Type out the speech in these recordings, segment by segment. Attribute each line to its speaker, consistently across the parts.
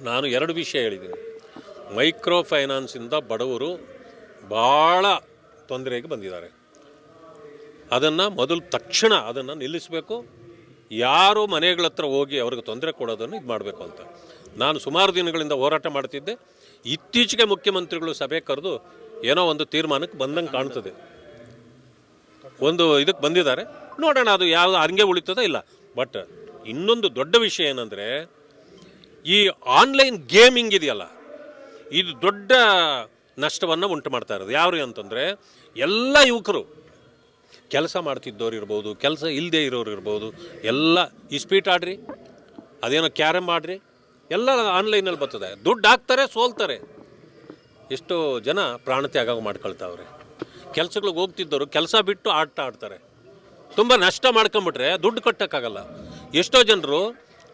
Speaker 1: ನಾನು ಎರಡು ವಿಷಯ ಹೇಳಿದ್ದೀನಿ. ಮೈಕ್ರೋ ಫೈನಾನ್ಸಿಂದ ಬಡವರು ಭಾಳ ತೊಂದರೆಗೆ ಬಂದಿದ್ದಾರೆ. ಅದನ್ನು ಮೊದಲು ತಕ್ಷಣ ಅದನ್ನು ನಿಲ್ಲಿಸಬೇಕು. ಯಾರು ಮನೆಗಳ ಹತ್ರ ಹೋಗಿ ಅವ್ರಿಗೆ ತೊಂದರೆ ಕೊಡೋದನ್ನು ಇದು ಮಾಡಬೇಕು ಅಂತ ನಾನು ಸುಮಾರು ದಿನಗಳಿಂದ ಹೋರಾಟ ಮಾಡ್ತಿದ್ದೆ. ಇತ್ತೀಚೆಗೆ ಮುಖ್ಯಮಂತ್ರಿಗಳು ಸಭೆ ಕರೆದು ಏನೋ ಒಂದು ತೀರ್ಮಾನಕ್ಕೆ ಬಂದಂಗೆ ಕಾಣ್ತದೆ. ಒಂದು ಇದಕ್ಕೆ ಬಂದಿದ್ದಾರೆ, ನೋಡೋಣ ಅದು ಯಾವುದು ಹಂಗೆ ಉಳಿತದೋ ಇಲ್ಲ. ಬಟ್ ಇನ್ನೊಂದು ದೊಡ್ಡ ವಿಷಯ ಏನಂದರೆ, ಈ ಆನ್ಲೈನ್ ಗೇಮಿಂಗ್ ಇದೆಯಲ್ಲ, ಇದು ದೊಡ್ಡ ನಷ್ಟವನ್ನು ಉಂಟು ಮಾಡ್ತಾ ಇರೋದು. ಯಾರು ಅಂತಂದರೆ ಎಲ್ಲ ಯುವಕರು, ಕೆಲಸ ಮಾಡ್ತಿದ್ದವ್ರು ಇರ್ಬೋದು, ಕೆಲಸ ಇಲ್ಲದೆ ಇರೋರು ಇರ್ಬೋದು, ಎಲ್ಲ ಇಸ್ಪೀಟ್ ಆಡ್ರಿ, ಅದೇನೋ ಕ್ಯಾರಮ್ ಆಡ್ರಿ, ಎಲ್ಲ ಆನ್ಲೈನಲ್ಲಿ ಬರ್ತದೆ. ದುಡ್ಡು ಹಾಕ್ತಾರೆ, ಸೋಲ್ತಾರೆ. ಎಷ್ಟೋ ಜನ ಪ್ರಾಣತ್ಯಾಗ ಮಾಡ್ಕೊಳ್ತಾವ್ರೆ. ಕೆಲಸಗಳಿಗೆ ಹೋಗ್ತಿದ್ದವರು ಕೆಲಸ ಬಿಟ್ಟು ಆಟ ಆಡ್ತಾರೆ. ತುಂಬ ನಷ್ಟ ಮಾಡ್ಕೊಂಬಿಟ್ರೆ ದುಡ್ಡು ಕಟ್ಟೋಕ್ಕಾಗಲ್ಲ. ಎಷ್ಟೋ ಜನರು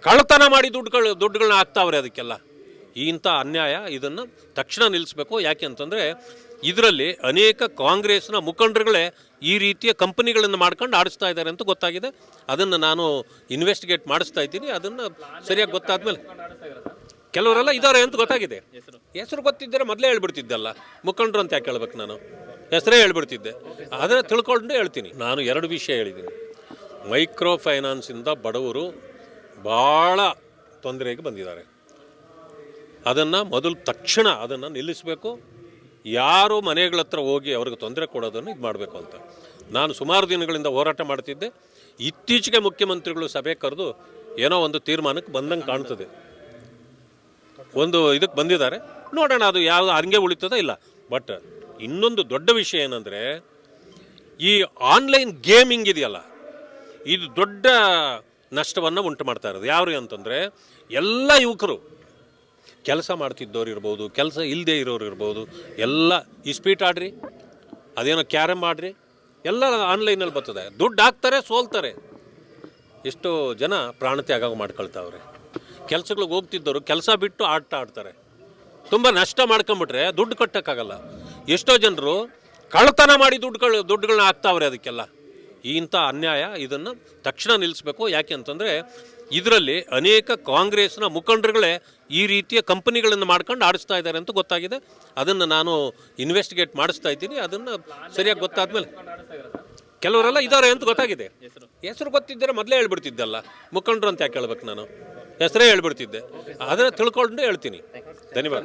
Speaker 1: ಕಳ್ಳತನ ಮಾಡಿ ದುಡ್ಡುಗಳನ್ನ ಹಾಕ್ತಾವ್ರೆ. ಅದಕ್ಕೆಲ್ಲ ಇಂಥ ಅನ್ಯಾಯ, ಇದನ್ನು ತಕ್ಷಣ ನಿಲ್ಲಿಸಬೇಕು. ಯಾಕೆ ಅಂತಂದರೆ ಇದರಲ್ಲಿ ಅನೇಕ ಕಾಂಗ್ರೆಸ್ನ ಮುಖಂಡರುಗಳೇ ಈ ರೀತಿಯ ಕಂಪನಿಗಳನ್ನು ಮಾಡ್ಕೊಂಡು ಆಡಿಸ್ತಾ ಇದ್ದಾರೆ ಅಂತ ಗೊತ್ತಾಗಿದೆ. ಅದನ್ನು ನಾನು ಇನ್ವೆಸ್ಟಿಗೇಟ್ ಮಾಡಿಸ್ತಾ ಇದ್ದೀನಿ. ಅದನ್ನು ಸರಿಯಾಗಿ ಗೊತ್ತಾದ್ಮೇಲೆ ಕೆಲವರೆಲ್ಲ ಇದ್ದಾರೆ ಅಂತ ಗೊತ್ತಾಗಿದೆ. ಹೆಸರು ಗೊತ್ತಿದ್ದರೆ ಮೊದಲೇ ಹೇಳ್ಬಿಡ್ತಿದ್ದೆಲ್ಲ. ಮುಖಂಡರು ಅಂತ ಯಾಕೆ ಹೇಳ್ಬೇಕು? ನಾನು ಹೆಸರೇ ಹೇಳ್ಬಿಡ್ತಿದ್ದೆ. ಅದನ್ನು ತಿಳ್ಕೊಂಡು ಹೇಳ್ತೀನಿ. ನಾನು ಎರಡು ವಿಷಯ ಹೇಳಿದ್ದೀನಿ. ಮೈಕ್ರೋ ಫೈನಾನ್ಸಿಂದ ಬಡವರು ಭಾಳ ತೊಂದರೆಗೆ ಬಂದಿದ್ದಾರೆ. ಅದನ್ನು ಮೊದಲು ತಕ್ಷಣ ಅದನ್ನು ನಿಲ್ಲಿಸಬೇಕು. ಯಾರು ಮನೆಗಳ ಹತ್ರ ಹೋಗಿ ಅವ್ರಿಗೆ ತೊಂದರೆ ಕೊಡೋದನ್ನು ಇದು ಮಾಡಬೇಕು ಅಂತ ನಾನು ಸುಮಾರು ದಿನಗಳಿಂದ ಹೋರಾಟ ಮಾಡ್ತಿದ್ದೆ. ಇತ್ತೀಚೆಗೆ ಮುಖ್ಯಮಂತ್ರಿಗಳು ಸಭೆ ಕರೆದು ಏನೋ ಒಂದು ತೀರ್ಮಾನಕ್ಕೆ ಬಂದಂಗೆ ಕಾಣ್ತದೆ. ಒಂದು ಇದಕ್ಕೆ ಬಂದಿದ್ದಾರೆ, ನೋಡೋಣ ಅದು ಯಾವುದು ಹಂಗೆ ಉಳಿತದೋ ಇಲ್ಲ. ಬಟ್ ಇನ್ನೊಂದು ದೊಡ್ಡ ವಿಷಯ ಏನಂದರೆ, ಈ ಆನ್ಲೈನ್ ಗೇಮಿಂಗ್ ಇದೆಯಲ್ಲ, ಇದು ದೊಡ್ಡ ನಷ್ಟವನ್ನು ಉಂಟು ಮಾಡ್ತಾ ಇರೋದು. ಯಾರು ಅಂತಂದರೆ ಎಲ್ಲ ಯುವಕರು, ಕೆಲಸ ಮಾಡ್ತಿದ್ದವ್ರು ಇರ್ಬೋದು, ಕೆಲಸ ಇಲ್ಲದೆ ಇರೋರು ಇರ್ಬೋದು, ಎಲ್ಲ ಇಸ್ಪೀಟ್ ಆಡ್ರಿ, ಅದೇನೋ ಕ್ಯಾರಮ್ ಆಡ್ರಿ, ಎಲ್ಲ ಆನ್ಲೈನಲ್ಲಿ ಬರ್ತದೆ. ದುಡ್ಡು ಹಾಕ್ತಾರೆ, ಸೋಲ್ತಾರೆ. ಎಷ್ಟೋ ಜನ ಪ್ರಾಣತ್ಯಾಗ ಮಾಡ್ಕೊಳ್ತಾವ್ರೆ. ಕೆಲಸಗಳಿಗೆ ಹೋಗ್ತಿದ್ದವರು ಕೆಲಸ ಬಿಟ್ಟು ಆಟ ಆಡ್ತಾರೆ. ತುಂಬ ನಷ್ಟ ಮಾಡ್ಕೊಂಬಿಟ್ರೆ ದುಡ್ಡು ಕಟ್ಟೋಕ್ಕಾಗಲ್ಲ. ಎಷ್ಟೋ ಜನರು ಕಳ್ಳತನ ಮಾಡಿ ದುಡ್ಡುಗಳನ್ನ ಹಾಕ್ತಾವ್ರೆ. ಅದಕ್ಕೆಲ್ಲ ಇಂಥ ಅನ್ಯಾಯ, ಇದನ್ನು ತಕ್ಷಣ ನಿಲ್ಲಿಸಬೇಕು. ಯಾಕೆ ಅಂತಂದರೆ ಇದರಲ್ಲಿ ಅನೇಕ ಕಾಂಗ್ರೆಸ್ನ ಮುಖಂಡರುಗಳೇ ಈ ರೀತಿಯ ಕಂಪನಿಗಳನ್ನು ಮಾಡ್ಕೊಂಡು ಆಡಿಸ್ತಾ ಇದ್ದಾರೆ ಅಂತ ಗೊತ್ತಾಗಿದೆ. ಅದನ್ನು ನಾನು ಇನ್ವೆಸ್ಟಿಗೇಟ್ ಮಾಡಿಸ್ತಾ ಇದ್ದೀನಿ. ಅದನ್ನು ಸರಿಯಾಗಿ ಗೊತ್ತಾದ್ಮೇಲೆ ಕೆಲವರೆಲ್ಲ ಇದ್ದಾರೆ ಅಂತ ಗೊತ್ತಾಗಿದೆ. ಹೆಸರು ಗೊತ್ತಿದ್ದರೆ ಮೊದಲೇ ಹೇಳ್ಬಿಡ್ತಿದ್ದೆಲ್ಲ. ಮುಖಂಡರು ಅಂತ ಯಾಕೆ ಹೇಳ್ಬೇಕು? ನಾನು ಹೆಸರೇ ಹೇಳ್ಬಿಡ್ತಿದ್ದೆ. ಅದನ್ನು ತಿಳ್ಕೊಂಡು ಹೇಳ್ತೀನಿ. ಧನ್ಯವಾದ.